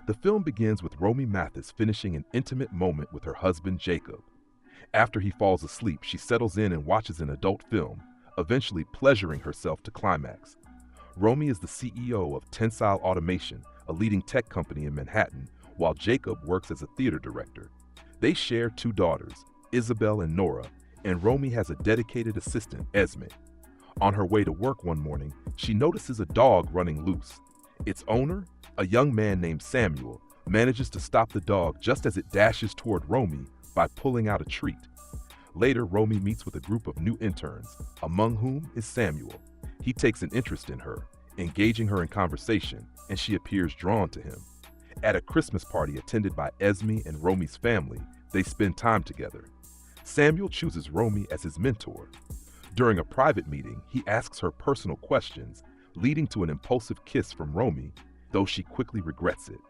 The film begins with Romy Mathis finishing an intimate moment with her husband Jacob. After he falls asleep, she settles in and watches an adult film, eventually pleasuring herself to climax. Romy is the CEO of Tensile Automation, a leading tech company in Manhattan, while Jacob works as a theater director. They share two daughters, Isabel and Nora, and Romy has a dedicated assistant, Esme. On her way to work one morning, she notices a dog running loose. Its owner, a young man named Samuel, manages to stop the dog just as it dashes toward Romy by pulling out a treat. Later, Romy meets with a group of new interns, among whom is Samuel. He takes an interest in her, engaging her in conversation, and she appears drawn to him. At a Christmas party attended by Esme and Romy's family, they spend time together. Samuel chooses Romy as his mentor. During a private meeting, he asks her personal questions, leading to an impulsive kiss from Romy, though she quickly regrets it.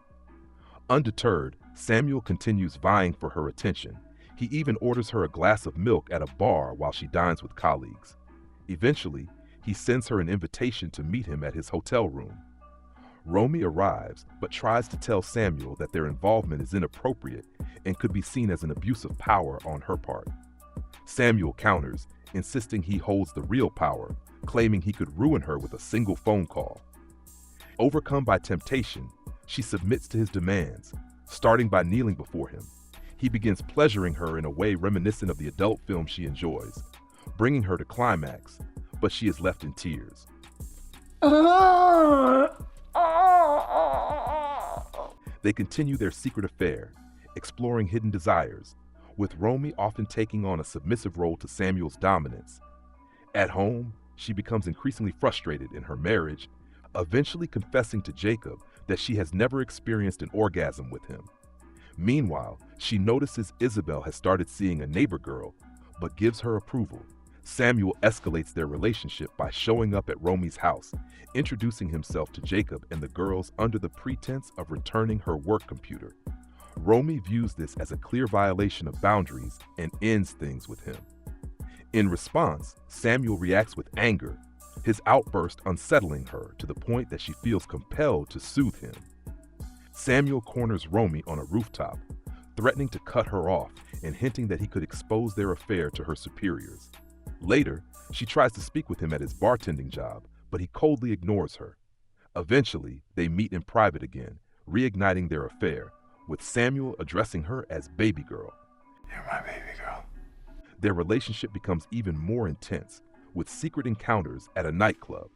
Undeterred, Samuel continues vying for her attention. He even orders her a glass of milk at a bar while she dines with colleagues. Eventually, he sends her an invitation to meet him at his hotel room. Romy arrives, but tries to tell Samuel that their involvement is inappropriate and could be seen as an abuse of power on her part. Samuel counters, insisting he holds the real power, claiming he could ruin her with a single phone call. Overcome by temptation, she submits to his demands, starting by kneeling before him. He begins pleasuring her in a way reminiscent of the adult film she enjoys, bringing her to climax, but she is left in tears. They continue their secret affair, exploring hidden desires, with Romy often taking on a submissive role to Samuel's dominance. At home, she becomes increasingly frustrated in her marriage, eventually confessing to Jacob that she has never experienced an orgasm with him. Meanwhile, she notices Isabel has started seeing a neighbor girl, but gives her approval. Samuel escalates their relationship by showing up at Romy's house, introducing himself to Jacob and the girls under the pretense of returning her work computer. Romy views this as a clear violation of boundaries and ends things with him. In response, Samuel reacts with anger, his outburst unsettling her to the point that she feels compelled to soothe him. Samuel corners Romy on a rooftop, threatening to cut her off and hinting that he could expose their affair to her superiors. Later, she tries to speak with him at his bartending job, but he coldly ignores her. Eventually, they meet in private again, reigniting their affair, with Samuel addressing her as baby girl. You're my baby girl. Their relationship becomes even more intense, with secret encounters at a nightclub.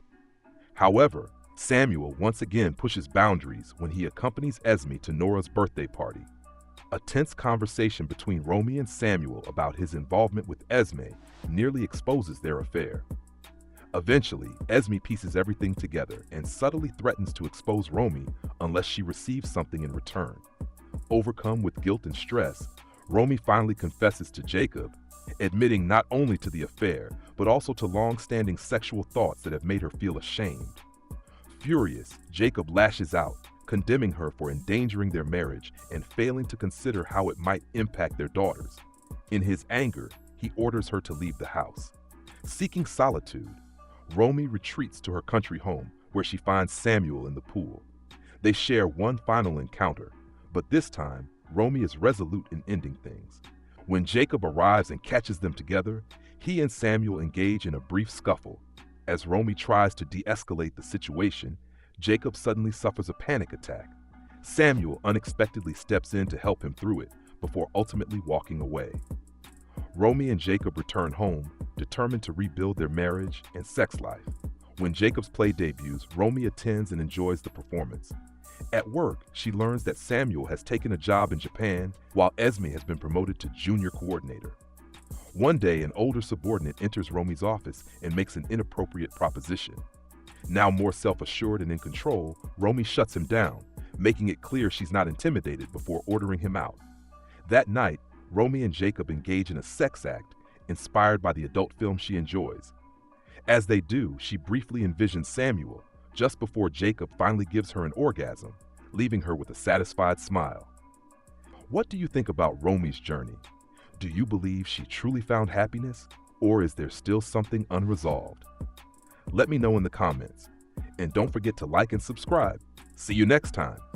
However, Samuel once again pushes boundaries when he accompanies Esme to Nora's birthday party. A tense conversation between Romy and Samuel about his involvement with Esme nearly exposes their affair. Eventually, Esme pieces everything together and subtly threatens to expose Romy unless she receives something in return. Overcome with guilt and stress, Romy finally confesses to Jacob, admitting not only to the affair, but also to long-standing sexual thoughts that have made her feel ashamed. Furious, Jacob lashes out, condemning her for endangering their marriage and failing to consider how it might impact their daughters. In his anger, he orders her to leave the house. Seeking solitude, Romy retreats to her country home, where she finds Samuel in the pool. They share one final encounter, but this time, Romy is resolute in ending things. When Jacob arrives and catches them together, he and Samuel engage in a brief scuffle. As Romy tries to de-escalate the situation, Jacob suddenly suffers a panic attack. Samuel unexpectedly steps in to help him through it, before ultimately walking away. Romy and Jacob return home, determined to rebuild their marriage and sex life. When Jacob's play debuts, Romy attends and enjoys the performance. At work, she learns that Samuel has taken a job in Japan, while Esme has been promoted to junior coordinator. One day, an older subordinate enters Romy's office and makes an inappropriate proposition. Now more self-assured and in control, Romy shuts him down, making it clear she's not intimidated before ordering him out. That night, Romy and Jacob engage in a sex act inspired by the adult film she enjoys. As they do, she briefly envisions Samuel, just before Jacob finally gives her an orgasm, leaving her with a satisfied smile. What do you think about Romy's journey? Do you believe she truly found happiness, or is there still something unresolved? Let me know in the comments. And don't forget to like and subscribe. See you next time.